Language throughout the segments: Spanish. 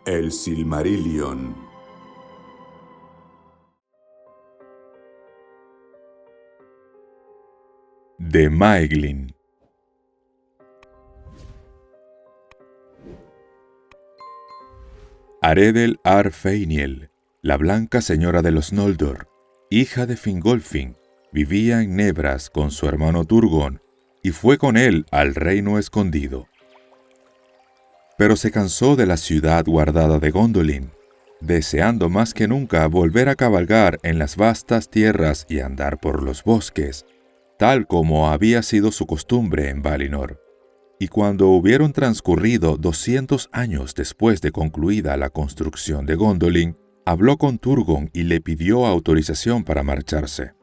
El Silmarillion. De Maeglin. Aredel Ar-Feiniel, la blanca señora de los Noldor, hija de Fingolfin, vivía en Nebras con su hermano Turgon y fue con él al reino escondido. Pero se cansó de la ciudad guardada de Gondolin, deseando más que nunca volver a cabalgar en las vastas tierras y andar por los bosques, tal como había sido su costumbre en Valinor. Y cuando hubieron transcurrido 200 años después de concluida la construcción de Gondolin, habló con Turgon y le pidió autorización para marcharse.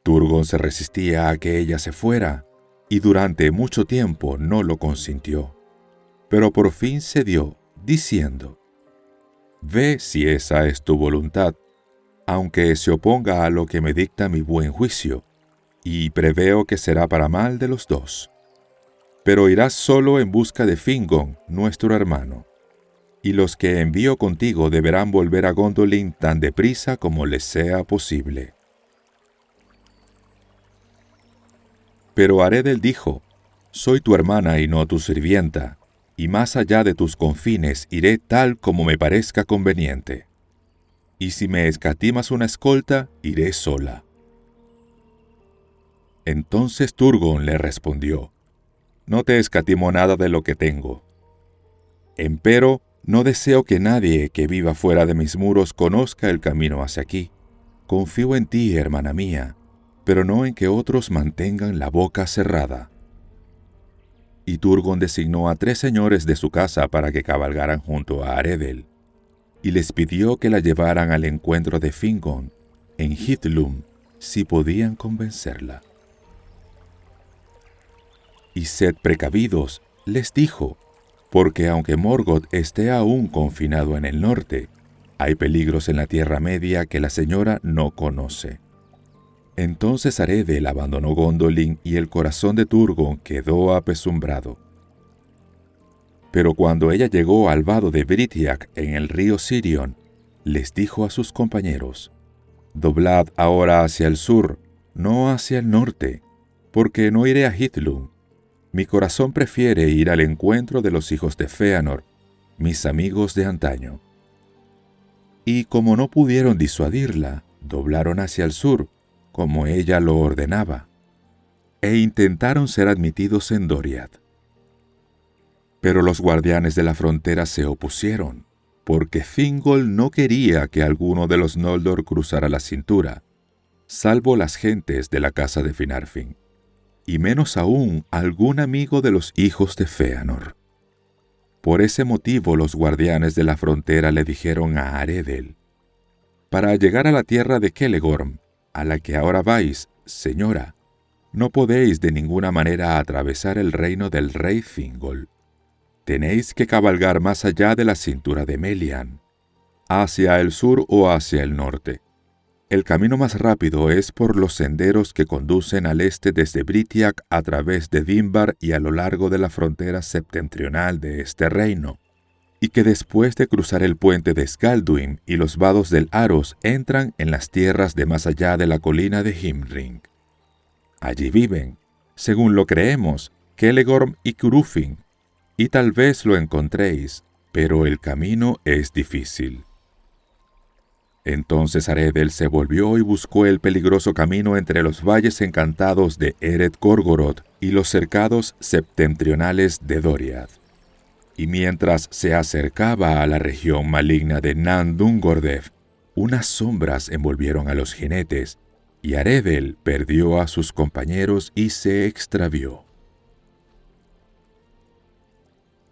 Turgon se resistía a que ella se fuera, y durante mucho tiempo no lo consintió. Pero por fin cedió, diciendo: «Ve si esa es tu voluntad, aunque se oponga a lo que me dicta mi buen juicio, y preveo que será para mal de los dos. Pero irás solo en busca de Fingon, nuestro hermano, y los que envío contigo deberán volver a Gondolin tan deprisa como les sea posible». Pero Aredel dijo: «Soy tu hermana y no tu sirvienta, y más allá de tus confines iré tal como me parezca conveniente. Y si me escatimas una escolta, iré sola». Entonces Turgon le respondió: «No te escatimo nada de lo que tengo. Empero, no deseo que nadie que viva fuera de mis muros conozca el camino hacia aquí. Confío en ti, hermana mía, pero no en que otros mantengan la boca cerrada». Y Turgon designó a 3 señores de su casa para que cabalgaran junto a Aredel, y les pidió que la llevaran al encuentro de Fingon en Hithlum, si podían convencerla. «Y sed precavidos», les dijo, «porque aunque Morgoth esté aún confinado en el norte, hay peligros en la Tierra Media que la señora no conoce». Entonces Aredel abandonó Gondolin y el corazón de Turgon quedó apesumbrado. Pero cuando ella llegó al vado de Britiak en el río Sirion, les dijo a sus compañeros: «Doblad ahora hacia el sur, no hacia el norte, porque no iré a Hithlum. Mi corazón prefiere ir al encuentro de los hijos de Fëanor, mis amigos de antaño». Y como no pudieron disuadirla, doblaron hacia el sur, como ella lo ordenaba, e intentaron ser admitidos en Doriath. Pero los guardianes de la frontera se opusieron, porque Thingol no quería que alguno de los Noldor cruzara la cintura, salvo las gentes de la casa de Finarfin, y menos aún algún amigo de los hijos de Fëanor. Por ese motivo los guardianes de la frontera le dijeron a Aredel: «Para llegar a la tierra de Celegorm, a la que ahora vais, señora, no podéis de ninguna manera atravesar el reino del rey Thingol. Tenéis que cabalgar más allá de la cintura de Melian, hacia el sur o hacia el norte. El camino más rápido es por los senderos que conducen al este desde Britiak a través de Dimbar y a lo largo de la frontera septentrional de este reino, y que después de cruzar el puente de Skalduin y los vados del Aros entran en las tierras de más allá de la colina de Himring. Allí viven, según lo creemos, Celegorm y Curufin, y tal vez lo encontréis, pero el camino es difícil». Entonces Aredel se volvió y buscó el peligroso camino entre los valles encantados de Eret Gorgoroth y los cercados septentrionales de Doriath. Y mientras se acercaba a la región maligna de Nan Dungordev, unas sombras envolvieron a los jinetes, y Aredel perdió a sus compañeros y se extravió.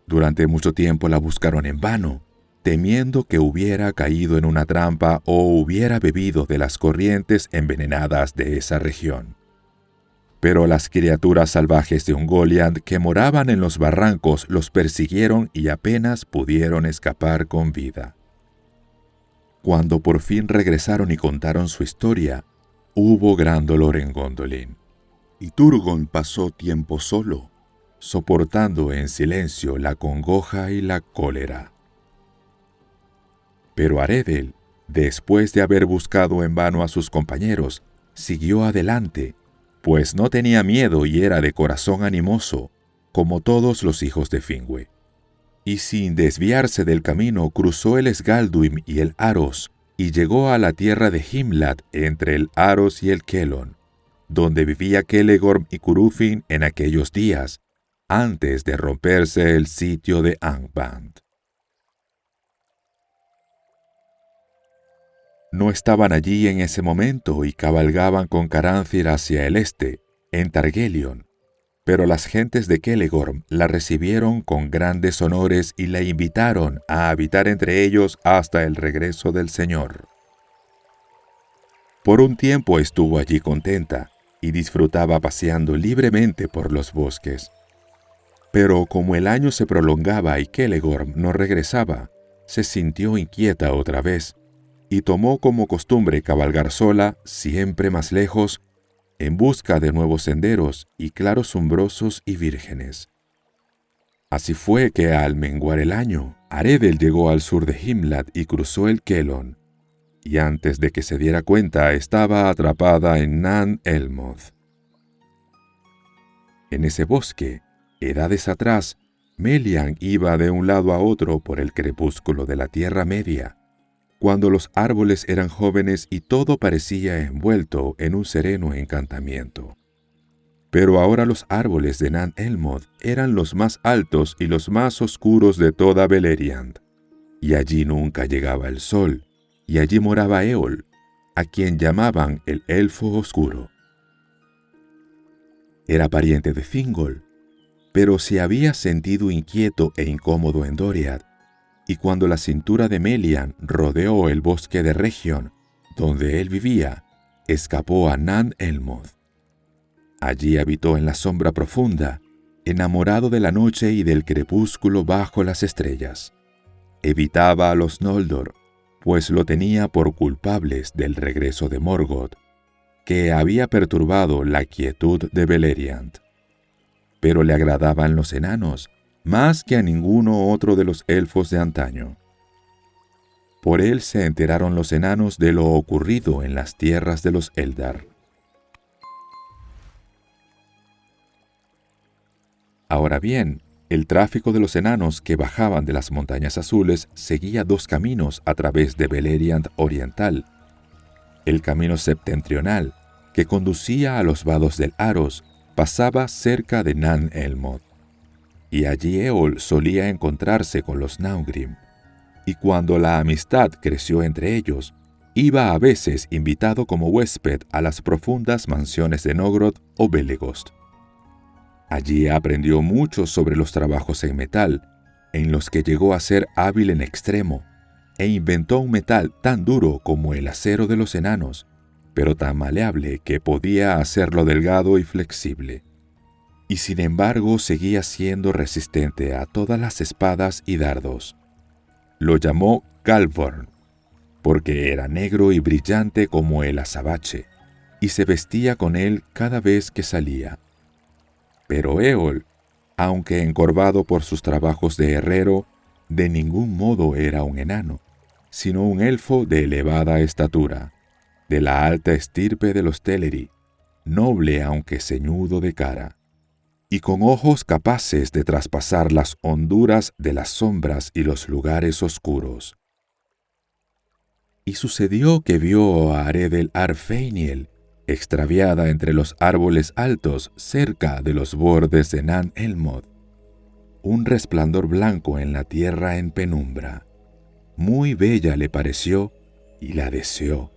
Durante mucho tiempo la buscaron en vano, temiendo que hubiera caído en una trampa o hubiera bebido de las corrientes envenenadas de esa región. Pero las criaturas salvajes de Ungoliant que moraban en los barrancos los persiguieron y apenas pudieron escapar con vida. Cuando por fin regresaron y contaron su historia, hubo gran dolor en Gondolin, y Turgon pasó tiempo solo, soportando en silencio la congoja y la cólera. Pero Aredel, después de haber buscado en vano a sus compañeros, siguió adelante, pues no tenía miedo y era de corazón animoso, como todos los hijos de Finwë. Y sin desviarse del camino cruzó el Esgalduim y el Aros, y llegó a la tierra de Himlat entre el Aros y el Kelon, donde vivía Celegorm y Curufin en aquellos días, antes de romperse el sitio de Angband. No estaban allí en ese momento y cabalgaban con Caranthir hacia el este, en Targelion, pero las gentes de Celegorm la recibieron con grandes honores y la invitaron a habitar entre ellos hasta el regreso del Señor. Por un tiempo estuvo allí contenta y disfrutaba paseando libremente por los bosques. Pero como el año se prolongaba y Celegorm no regresaba, se sintió inquieta otra vez y tomó como costumbre cabalgar sola, siempre más lejos, en busca de nuevos senderos y claros umbrosos y vírgenes. Así fue que al menguar el año, Aredel llegó al sur de Himlat y cruzó el Kelon, y antes de que se diera cuenta estaba atrapada en Nan Elmoth. En ese bosque, edades atrás, Melian iba de un lado a otro por el crepúsculo de la Tierra Media, cuando los árboles eran jóvenes y todo parecía envuelto en un sereno encantamiento. Pero ahora los árboles de Nan Elmoth eran los más altos y los más oscuros de toda Beleriand, y allí nunca llegaba el sol, y allí moraba Éol, a quien llamaban el Elfo Oscuro. Era pariente de Thingol, pero se había sentido inquieto e incómodo en Doriath, y cuando la cintura de Melian rodeó el bosque de Region, donde él vivía, escapó a Nan Elmoth. Allí habitó en la sombra profunda, enamorado de la noche y del crepúsculo bajo las estrellas. Evitaba a los Noldor, pues lo tenía por culpables del regreso de Morgoth, que había perturbado la quietud de Beleriand. Pero le agradaban los enanos, más que a ninguno otro de los elfos de antaño. Por él se enteraron los enanos de lo ocurrido en las tierras de los Eldar. Ahora bien, el tráfico de los enanos que bajaban de las montañas azules seguía dos caminos a través de Beleriand Oriental. El camino septentrional, que conducía a los vados del Aros, pasaba cerca de Nan Elmoth. Y allí Éol solía encontrarse con los Naugrim, y cuando la amistad creció entre ellos, iba a veces invitado como huésped a las profundas mansiones de Nogrod o Belegost. Allí aprendió mucho sobre los trabajos en metal, en los que llegó a ser hábil en extremo, e inventó un metal tan duro como el acero de los enanos, pero tan maleable que podía hacerlo delgado y flexible. Y sin embargo seguía siendo resistente a todas las espadas y dardos. Lo llamó Calvorn, porque era negro y brillante como el azabache, y se vestía con él cada vez que salía. Pero Éol, aunque encorvado por sus trabajos de herrero, de ningún modo era un enano, sino un elfo de elevada estatura, de la alta estirpe de los Teleri, noble aunque ceñudo de cara, y con ojos capaces de traspasar las honduras de las sombras y los lugares oscuros. Y sucedió que vio a Aredel Arfeiniel, extraviada entre los árboles altos cerca de los bordes de Nan Elmoth, un resplandor blanco en la tierra en penumbra. Muy bella le pareció y la deseó.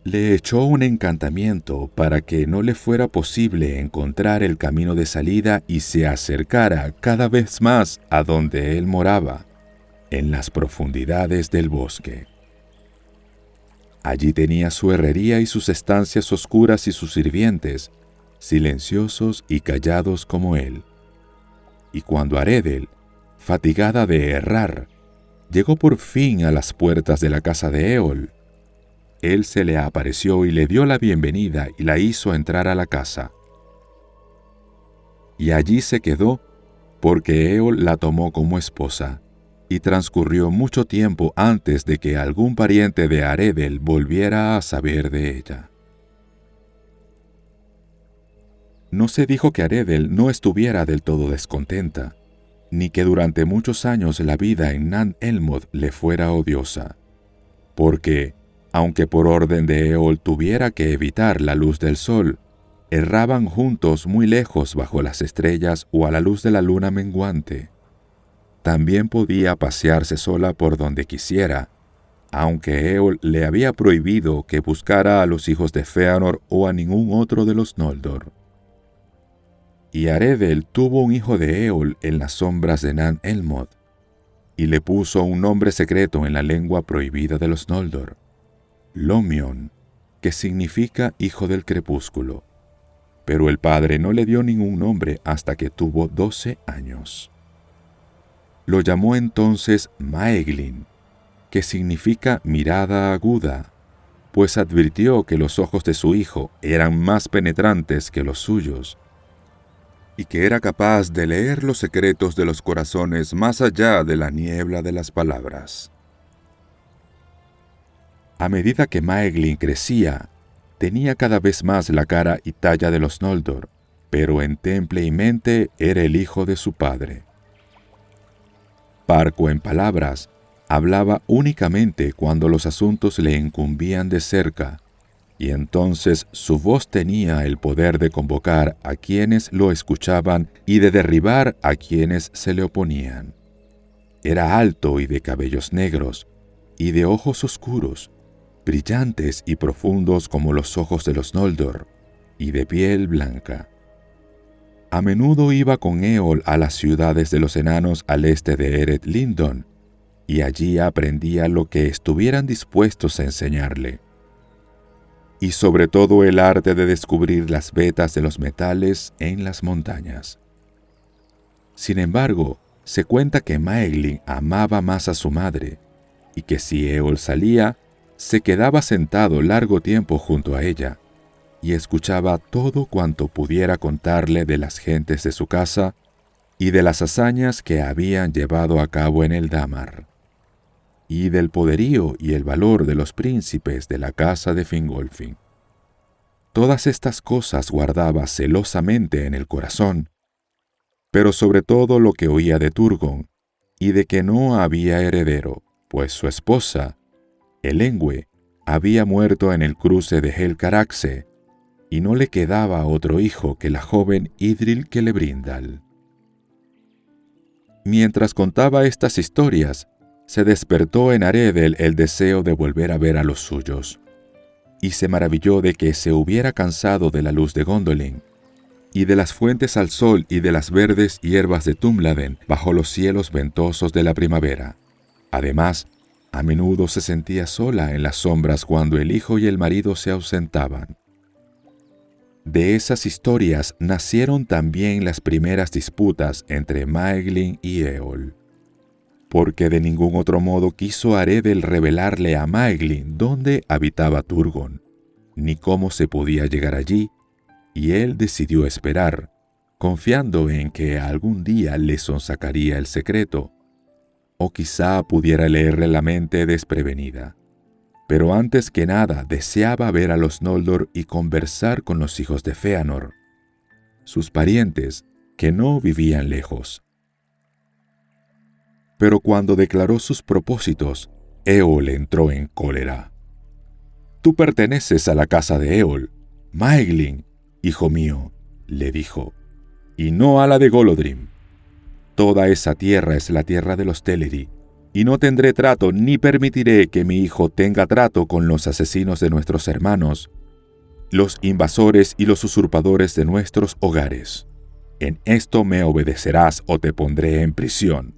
Le echó un encantamiento para que no le fuera posible encontrar el camino de salida y se acercara cada vez más a donde él moraba, en las profundidades del bosque. Allí tenía su herrería y sus estancias oscuras y sus sirvientes, silenciosos y callados como él. Y cuando Aredel, fatigada de errar, llegó por fin a las puertas de la casa de Éol, él se le apareció y le dio la bienvenida y la hizo entrar a la casa. Y allí se quedó, porque Éol la tomó como esposa, y transcurrió mucho tiempo antes de que algún pariente de Aredel volviera a saber de ella. No se dijo que Aredel no estuviera del todo descontenta, ni que durante muchos años la vida en Nan Elmoth le fuera odiosa, porque, aunque por orden de Eol tuviera que evitar la luz del sol, erraban juntos muy lejos bajo las estrellas o a la luz de la luna menguante. También podía pasearse sola por donde quisiera, aunque Eol le había prohibido que buscara a los hijos de Fëanor o a ningún otro de los Noldor. Y Aredel tuvo un hijo de Eol en las sombras de Nan Elmoth, y le puso un nombre secreto en la lengua prohibida de los Noldor, Lomion, que significa hijo del crepúsculo. Pero el padre no le dio ningún nombre hasta que tuvo 12 años. Lo llamó entonces Maeglin, que significa mirada aguda, pues advirtió que los ojos de su hijo eran más penetrantes que los suyos, y que era capaz de leer los secretos de los corazones más allá de la niebla de las palabras. A medida que Maeglin crecía, tenía cada vez más la cara y talla de los Noldor, pero en temple y mente era el hijo de su padre. Parco en palabras, hablaba únicamente cuando los asuntos le incumbían de cerca, y entonces su voz tenía el poder de convocar a quienes lo escuchaban y de derribar a quienes se le oponían. Era alto y de cabellos negros, y de ojos oscuros, brillantes y profundos como los ojos de los Noldor, y de piel blanca. A menudo iba con Eol a las ciudades de los enanos al este de Eret Lindon, y allí aprendía lo que estuvieran dispuestos a enseñarle, y sobre todo el arte de descubrir las vetas de los metales en las montañas. Sin embargo, se cuenta que Maeglin amaba más a su madre, y que si Eol salía, se quedaba sentado largo tiempo junto a ella, y escuchaba todo cuanto pudiera contarle de las gentes de su casa y de las hazañas que habían llevado a cabo en el Damar, y del poderío y el valor de los príncipes de la casa de Fingolfin. Todas estas cosas guardaba celosamente en el corazón, pero sobre todo lo que oía de Turgon, y de que no había heredero, pues su esposa, Elengwe, había muerto en el cruce de Helcaraxe, y no le quedaba otro hijo que la joven Idril Celebrindal. Mientras contaba estas historias, se despertó en Aredel el deseo de volver a ver a los suyos, y se maravilló de que se hubiera cansado de la luz de Gondolin, y de las fuentes al sol y de las verdes hierbas de Tumladen bajo los cielos ventosos de la primavera. Además, a menudo se sentía sola en las sombras cuando el hijo y el marido se ausentaban. De esas historias nacieron también las primeras disputas entre Maeglin y Eol, porque de ningún otro modo quiso Aredel revelarle a Maeglin dónde habitaba Turgon, ni cómo se podía llegar allí, y él decidió esperar, confiando en que algún día le sonsacaría el secreto, o quizá pudiera leerle la mente desprevenida. Pero antes que nada deseaba ver a los Noldor y conversar con los hijos de Fëanor, sus parientes que no vivían lejos. Pero cuando declaró sus propósitos, Eol entró en cólera. «Tú perteneces a la casa de Eol, Maeglin, hijo mío», le dijo, «y no a la de Golodrim. Toda esa tierra es la tierra de los Teleri, y no tendré trato ni permitiré que mi hijo tenga trato con los asesinos de nuestros hermanos, los invasores y los usurpadores de nuestros hogares. En esto me obedecerás o te pondré en prisión».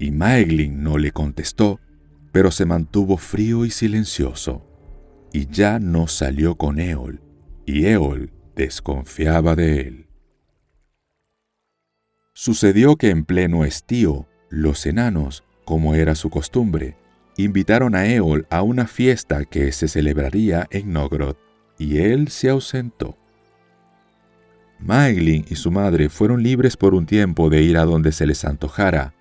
Y Maeglin no le contestó, pero se mantuvo frío y silencioso, y ya no salió con Eol, y Eol desconfiaba de él. Sucedió que en pleno estío, los enanos, como era su costumbre, invitaron a Eol a una fiesta que se celebraría en Nogrod, y él se ausentó. Maeglin y su madre fueron libres por un tiempo de ir a donde se les antojara,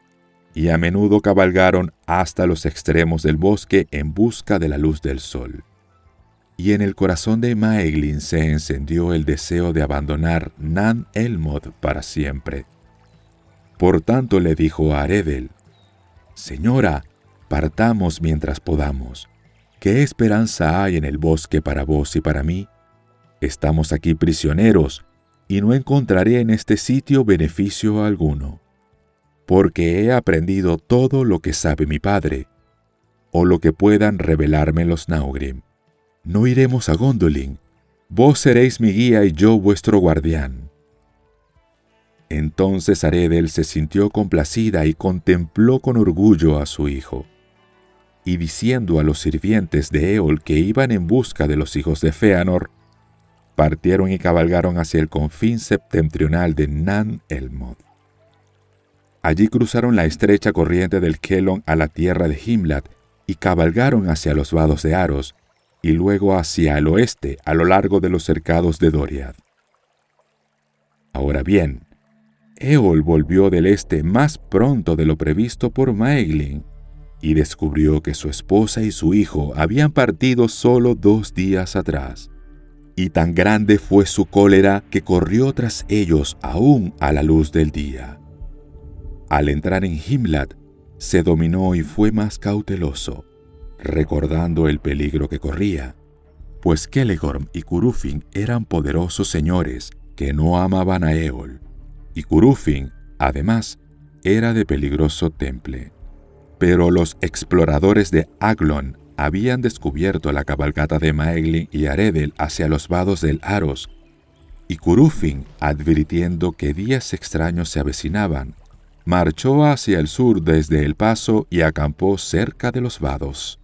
y a menudo cabalgaron hasta los extremos del bosque en busca de la luz del sol. Y en el corazón de Maeglin se encendió el deseo de abandonar Nan Elmoth para siempre. Por tanto le dijo a Aredel: «Señora, partamos mientras podamos. ¿Qué esperanza hay en el bosque para vos y para mí? Estamos aquí prisioneros, y no encontraré en este sitio beneficio alguno, porque he aprendido todo lo que sabe mi padre, o lo que puedan revelarme los Naugrim. No iremos a Gondolin. Vos seréis mi guía y yo vuestro guardián». Entonces Aredel se sintió complacida y contempló con orgullo a su hijo. Y diciendo a los sirvientes de Eol que iban en busca de los hijos de Fëanor, partieron y cabalgaron hacia el confín septentrional de Nan Elmoth. Allí cruzaron la estrecha corriente del Kelon a la tierra de Himlat y cabalgaron hacia los vados de Aros, y luego hacia el oeste a lo largo de los cercados de Doriath. Ahora bien, Eol volvió del este más pronto de lo previsto por Maeglin, y descubrió que su esposa y su hijo habían partido solo 2 días atrás. Y tan grande fue su cólera que corrió tras ellos aún a la luz del día. Al entrar en Himlat, se dominó y fue más cauteloso, recordando el peligro que corría, pues Celegorm y Curufin eran poderosos señores que no amaban a Eol, y Curufin, además, era de peligroso temple. Pero los exploradores de Aglon habían descubierto la cabalgata de Maeglin y Aredel hacia los vados del Aros, y Curufin, advirtiendo que días extraños se avecinaban, marchó hacia el sur desde el paso y acampó cerca de los vados.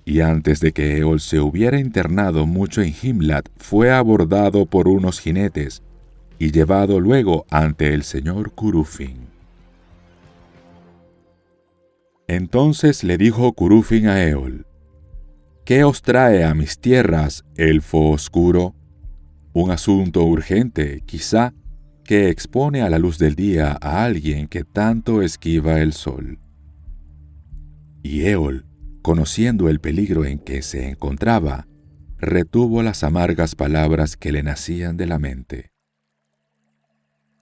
Y antes de que Eol se hubiera internado mucho en Himlat, fue abordado por unos jinetes y llevado luego ante el señor Curufin. Entonces le dijo Curufin a Eol: «¿Qué os trae a mis tierras, elfo oscuro? Un asunto urgente, quizá, que expone a la luz del día a alguien que tanto esquiva el sol». Y Eol, conociendo el peligro en que se encontraba, retuvo las amargas palabras que le nacían de la mente.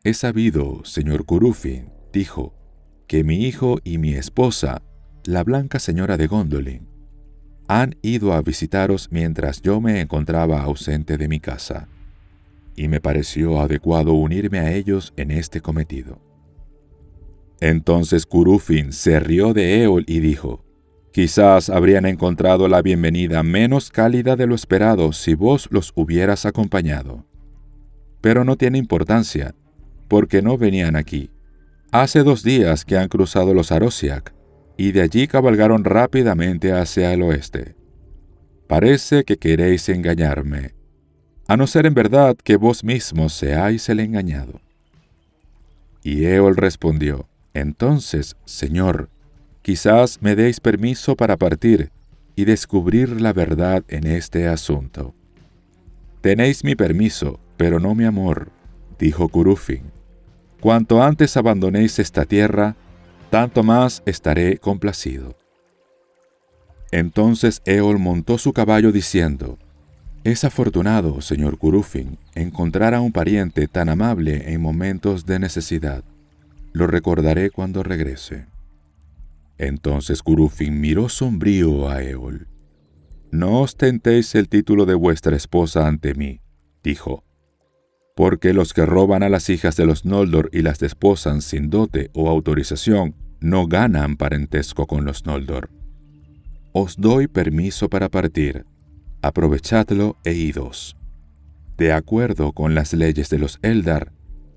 «He sabido, señor Curufin», dijo, «que mi hijo y mi esposa, la blanca señora de Gondolin, han ido a visitaros mientras yo me encontraba ausente de mi casa, y me pareció adecuado unirme a ellos en este cometido». Entonces Curufin se rió de Eol y dijo: «Quizás habrían encontrado la bienvenida menos cálida de lo esperado si vos los hubieras acompañado. Pero no tiene importancia, porque no venían aquí. Hace 2 días que han cruzado los Arosiak, y de allí cabalgaron rápidamente hacia el oeste. Parece que queréis engañarme, a no ser en verdad que vos mismos seáis el engañado». Y Eol respondió: «Entonces, señor, quizás me deis permiso para partir y descubrir la verdad en este asunto». «Tenéis mi permiso, pero no mi amor», dijo Curufin. «Cuanto antes abandonéis esta tierra, tanto más estaré complacido». Entonces Eol montó su caballo diciendo: «Es afortunado, señor Curufin, encontrar a un pariente tan amable en momentos de necesidad. Lo recordaré cuando regrese». Entonces Curufin miró sombrío a Eol. «No ostentéis el título de vuestra esposa ante mí», dijo, «porque los que roban a las hijas de los Noldor y las desposan sin dote o autorización no ganan parentesco con los Noldor. Os doy permiso para partir. Aprovechadlo e idos. De acuerdo con las leyes de los Eldar,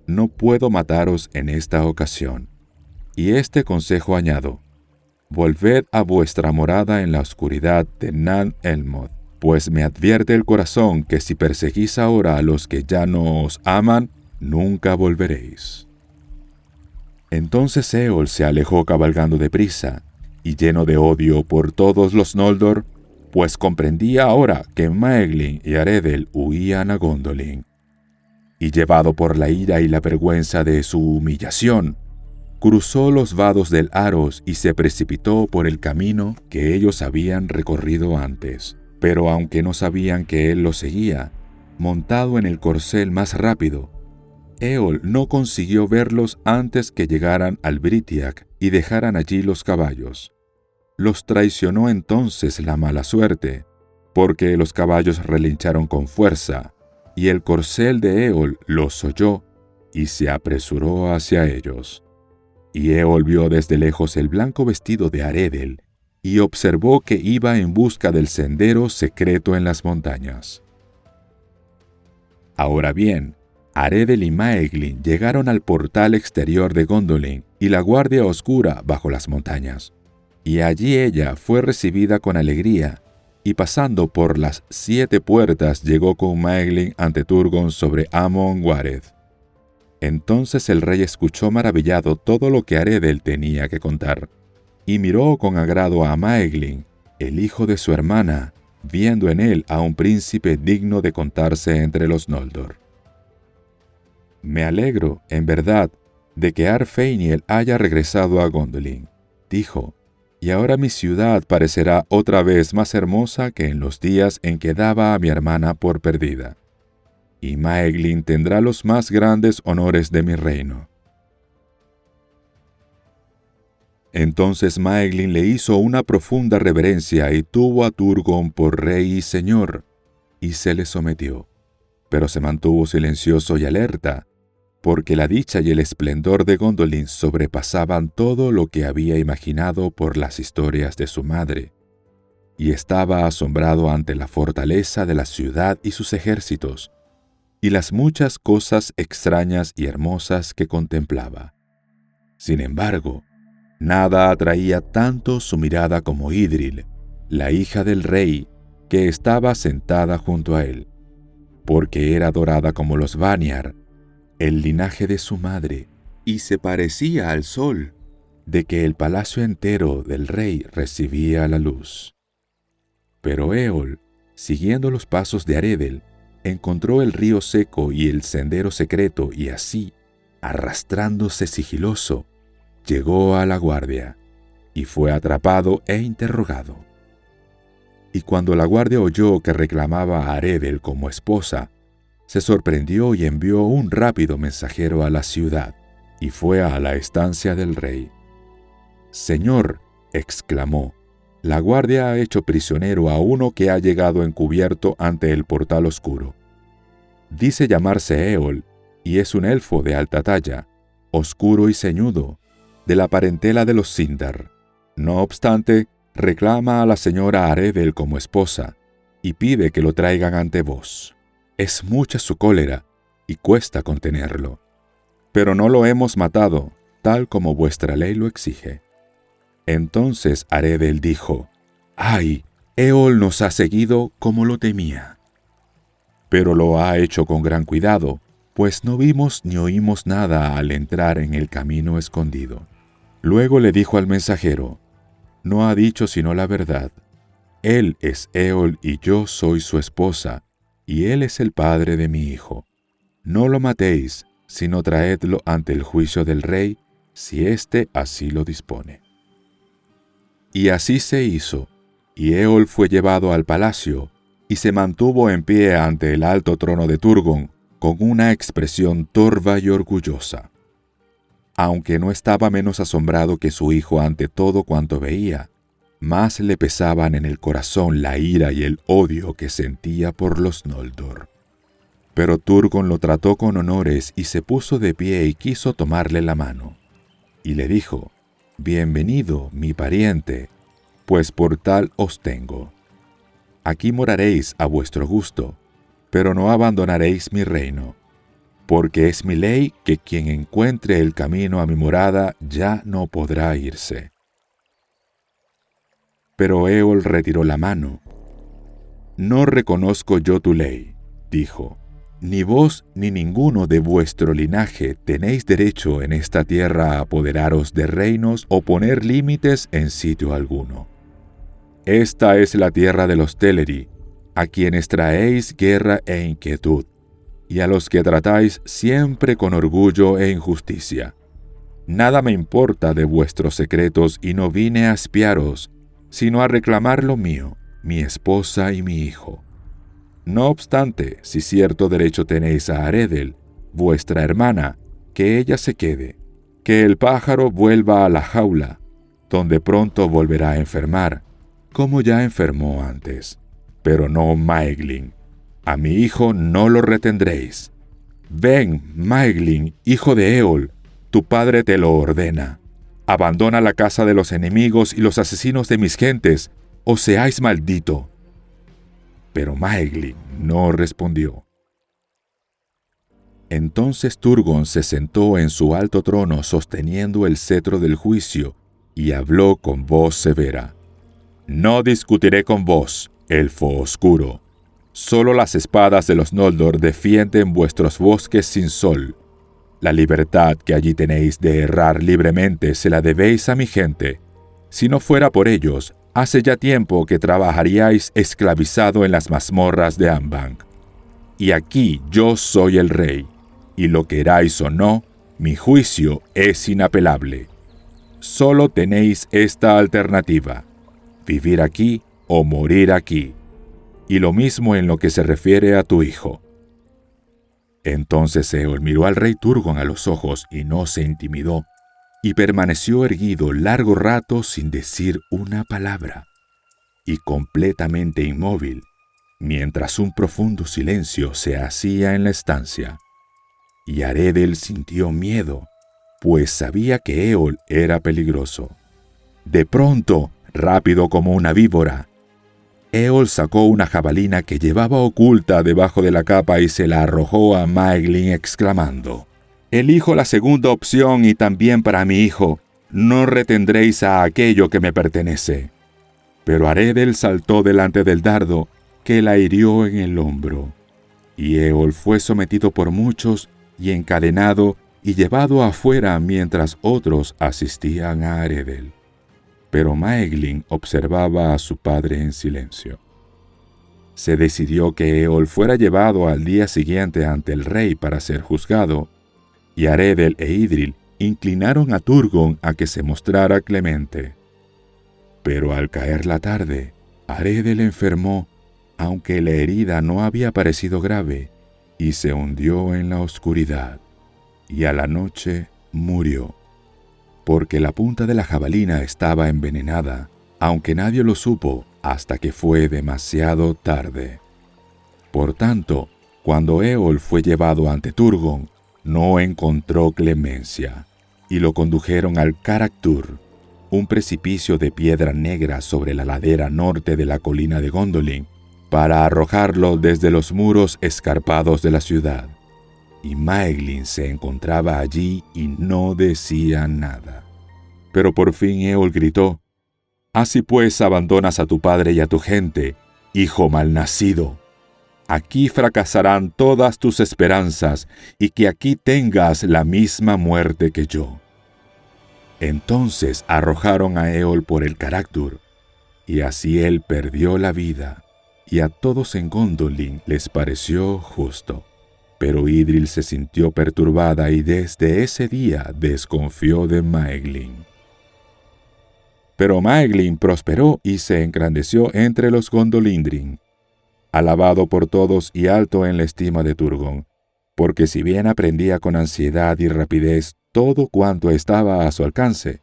no puedo mataros en esta ocasión. Y este consejo añado: volved a vuestra morada en la oscuridad de Nan Elmoth, pues me advierte el corazón que si perseguís ahora a los que ya no os aman, nunca volveréis». Entonces Eol se alejó cabalgando deprisa, y lleno de odio por todos los Noldor, pues comprendía ahora que Maeglin y Aredel huían a Gondolin. Y llevado por la ira y la vergüenza de su humillación, cruzó los vados del Aros y se precipitó por el camino que ellos habían recorrido antes. Pero aunque no sabían que él los seguía, montado en el corcel más rápido, Eol no consiguió verlos antes que llegaran al Britiac y dejaran allí los caballos. Los traicionó entonces la mala suerte, porque los caballos relincharon con fuerza, y el corcel de Eol los oyó y se apresuró hacia ellos. Y Eol vio desde lejos el blanco vestido de Aredel, y observó que iba en busca del sendero secreto en las montañas. Ahora bien, Aredel y Maeglin llegaron al portal exterior de Gondolin y la guardia oscura bajo las montañas. Y allí ella fue recibida con alegría, y pasando por las 7 puertas llegó con Maeglin ante Turgon sobre Amon Wareth. Entonces el rey escuchó maravillado todo lo que Aredel tenía que contar, y miró con agrado a Maeglin, el hijo de su hermana, viendo en él a un príncipe digno de contarse entre los Noldor. «Me alegro, en verdad, de que Arfeiniel haya regresado a Gondolin», dijo, «y ahora mi ciudad parecerá otra vez más hermosa que en los días en que daba a mi hermana por perdida. Y Maeglin tendrá los más grandes honores de mi reino». Entonces Maeglin le hizo una profunda reverencia y tuvo a Turgon por rey y señor, y se le sometió, pero se mantuvo silencioso y alerta, porque la dicha y el esplendor de Gondolin sobrepasaban todo lo que había imaginado por las historias de su madre, y estaba asombrado ante la fortaleza de la ciudad y sus ejércitos, y las muchas cosas extrañas y hermosas que contemplaba. Sin embargo, nada atraía tanto su mirada como Idril, la hija del rey, que estaba sentada junto a él, porque era dorada como los Vanyar, el linaje de su madre, y se parecía al sol, de que el palacio entero del rey recibía la luz. Pero Eol, siguiendo los pasos de Aredel, encontró el río seco y el sendero secreto, y así, arrastrándose sigiloso, llegó a la guardia, y fue atrapado e interrogado. Y cuando la guardia oyó que reclamaba a Aredel como esposa, se sorprendió y envió un rápido mensajero a la ciudad, y fue a la estancia del rey. «Señor», exclamó, «la guardia ha hecho prisionero a uno que ha llegado encubierto ante el portal oscuro. Dice llamarse Eol, y es un elfo de alta talla, oscuro y ceñudo, de la parentela de los Sindar. No obstante, reclama a la señora Aredel como esposa, y pide que lo traigan ante vos. Es mucha su cólera, y cuesta contenerlo. Pero no lo hemos matado, tal como vuestra ley lo exige». Entonces Aredel dijo, «¡Ay! Eol nos ha seguido como lo temía. Pero lo ha hecho con gran cuidado, pues no vimos ni oímos nada al entrar en el camino escondido». Luego le dijo al mensajero, «No ha dicho sino la verdad. Él es Eol y yo soy su esposa, y él es el padre de mi hijo. No lo matéis, sino traedlo ante el juicio del rey, si éste así lo dispone». Y así se hizo, y Eol fue llevado al palacio, y se mantuvo en pie ante el alto trono de Turgon, con una expresión torva y orgullosa. Aunque no estaba menos asombrado que su hijo ante todo cuanto veía, más le pesaban en el corazón la ira y el odio que sentía por los Noldor. Pero Turgon lo trató con honores y se puso de pie y quiso tomarle la mano. Y le dijo, «Bienvenido, mi pariente, pues por tal os tengo. Aquí moraréis a vuestro gusto, pero no abandonaréis mi reino, porque es mi ley que quien encuentre el camino a mi morada ya no podrá irse». Pero Eol retiró la mano. «No reconozco yo tu ley», dijo. «Ni vos ni ninguno de vuestro linaje tenéis derecho en esta tierra a apoderaros de reinos o poner límites en sitio alguno. Esta es la tierra de los Teleri, a quienes traéis guerra e inquietud, y a los que tratáis siempre con orgullo e injusticia. Nada me importa de vuestros secretos y no vine a espiaros, sino a reclamar lo mío, mi esposa y mi hijo. No obstante, si cierto derecho tenéis a Aredel, vuestra hermana, que ella se quede, que el pájaro vuelva a la jaula, donde pronto volverá a enfermar, como ya enfermó antes. Pero no Maeglin. A mi hijo no lo retendréis. Ven, Maeglin, hijo de Eol, tu padre te lo ordena. Abandona la casa de los enemigos y los asesinos de mis gentes, o seáis maldito. Pero Maeglin no respondió. Entonces Turgon se sentó en su alto trono sosteniendo el cetro del juicio y habló con voz severa. No discutiré con vos, elfo oscuro. Solo las espadas de los Noldor defienden vuestros bosques sin sol. La libertad que allí tenéis de errar libremente se la debéis a mi gente. Si no fuera por ellos, hace ya tiempo que trabajaríais esclavizado en las mazmorras de Angband. Y aquí yo soy el rey, y lo queráis o no, mi juicio es inapelable. Solo tenéis esta alternativa, vivir aquí o morir aquí. Y lo mismo en lo que se refiere a tu hijo. Entonces Eol miró al rey Turgon a los ojos y no se intimidó, y permaneció erguido largo rato sin decir una palabra, y completamente inmóvil, mientras un profundo silencio se hacía en la estancia. Y Aredel sintió miedo, pues sabía que Eol era peligroso. De pronto, rápido como una víbora, Eol sacó una jabalina que llevaba oculta debajo de la capa y se la arrojó a Maeglin exclamando: «Elijo la segunda opción y también para mi hijo. No retendréis a aquello que me pertenece». Pero Aredel saltó delante del dardo, que la hirió en el hombro. Y Eol fue sometido por muchos y encadenado y llevado afuera mientras otros asistían a Aredel. Pero Maeglin observaba a su padre en silencio. Se decidió que Eol fuera llevado al día siguiente ante el rey para ser juzgado, y Aredel e Idril inclinaron a Turgon a que se mostrara clemente. Pero al caer la tarde, Aredel enfermó, aunque la herida no había parecido grave, y se hundió en la oscuridad, y a la noche murió, porque la punta de la jabalina estaba envenenada, aunque nadie lo supo hasta que fue demasiado tarde. Por tanto, cuando Eol fue llevado ante Turgon, no encontró clemencia, y lo condujeron al Carak-Dur, un precipicio de piedra negra sobre la ladera norte de la colina de Gondolin, para arrojarlo desde los muros escarpados de la ciudad. Y Maeglin se encontraba allí y no decía nada. Pero por fin Eol gritó: «Así pues abandonas a tu padre y a tu gente, hijo malnacido. Aquí fracasarán todas tus esperanzas, y que aquí tengas la misma muerte que yo». Entonces arrojaron a Eol por el Carak-Dur, y así él perdió la vida, y a todos en Gondolin les pareció justo. Pero Idril se sintió perturbada y desde ese día desconfió de Maeglin. Pero Maeglin prosperó y se engrandeció entre los Gondolindrin, alabado por todos y alto en la estima de Turgon, porque si bien aprendía con ansiedad y rapidez todo cuanto estaba a su alcance,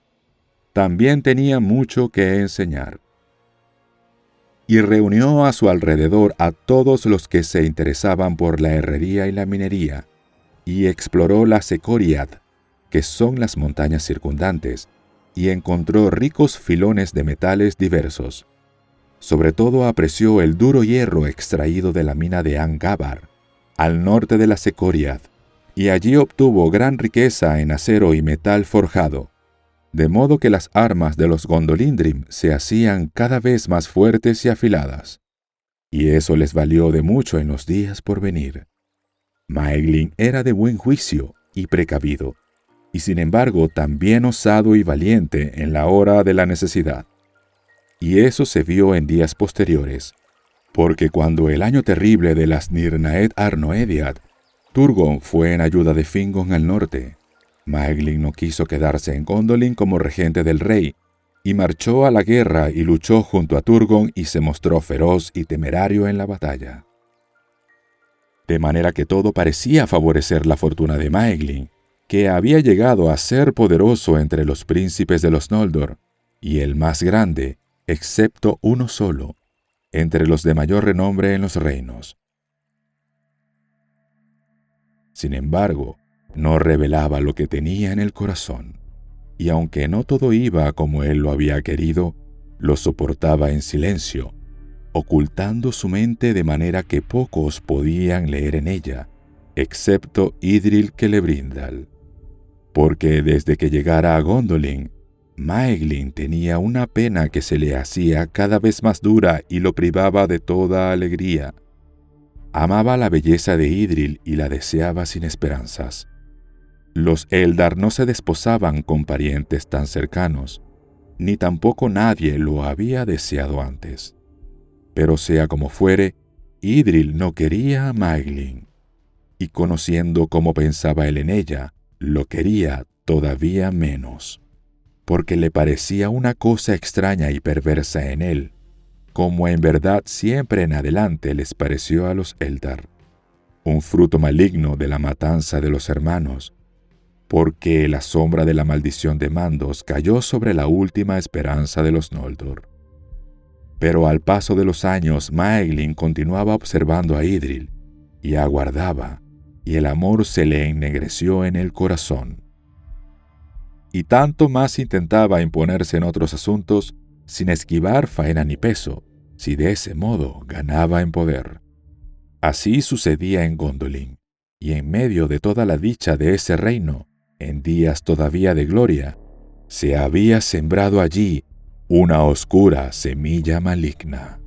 también tenía mucho que enseñar. Y reunió a su alrededor a todos los que se interesaban por la herrería y la minería, y exploró la Secoriad, que son las montañas circundantes, y encontró ricos filones de metales diversos. Sobre todo apreció el duro hierro extraído de la mina de Angabar, al norte de la Secoriad, y allí obtuvo gran riqueza en acero y metal forjado, de modo que las armas de los Gondolindrim se hacían cada vez más fuertes y afiladas, y eso les valió de mucho en los días por venir. Maeglin era de buen juicio y precavido, y sin embargo también osado y valiente en la hora de la necesidad. Y eso se vio en días posteriores, porque cuando el año terrible de las Nirnaed Arnoediad, Turgon fue en ayuda de Fingon al norte, Maeglin no quiso quedarse en Gondolin como regente del rey, y marchó a la guerra y luchó junto a Turgon y se mostró feroz y temerario en la batalla. De manera que todo parecía favorecer la fortuna de Maeglin, que había llegado a ser poderoso entre los príncipes de los Noldor, y el más grande, excepto uno solo, entre los de mayor renombre en los reinos. Sin embargo, no revelaba lo que tenía en el corazón, y aunque no todo iba como él lo había querido, lo soportaba en silencio, ocultando su mente de manera que pocos podían leer en ella, excepto Idril Celebrimbor. Porque desde que llegara a Gondolin, Maeglin tenía una pena que se le hacía cada vez más dura y lo privaba de toda alegría. Amaba la belleza de Idril y la deseaba sin esperanzas. Los Eldar no se desposaban con parientes tan cercanos, ni tampoco nadie lo había deseado antes. Pero sea como fuere, Idril no quería a Maeglin, y conociendo cómo pensaba él en ella, lo quería todavía menos, porque le parecía una cosa extraña y perversa en él, como en verdad siempre en adelante les pareció a los Eldar, un fruto maligno de la matanza de los hermanos, porque la sombra de la maldición de Mandos cayó sobre la última esperanza de los Noldor. Pero al paso de los años, Maeglin continuaba observando a Idril, y aguardaba, y el amor se le ennegreció en el corazón. Y tanto más intentaba imponerse en otros asuntos, sin esquivar faena ni peso, si de ese modo ganaba en poder. Así sucedía en Gondolin, y en medio de toda la dicha de ese reino, en días todavía de gloria, se había sembrado allí una oscura semilla maligna.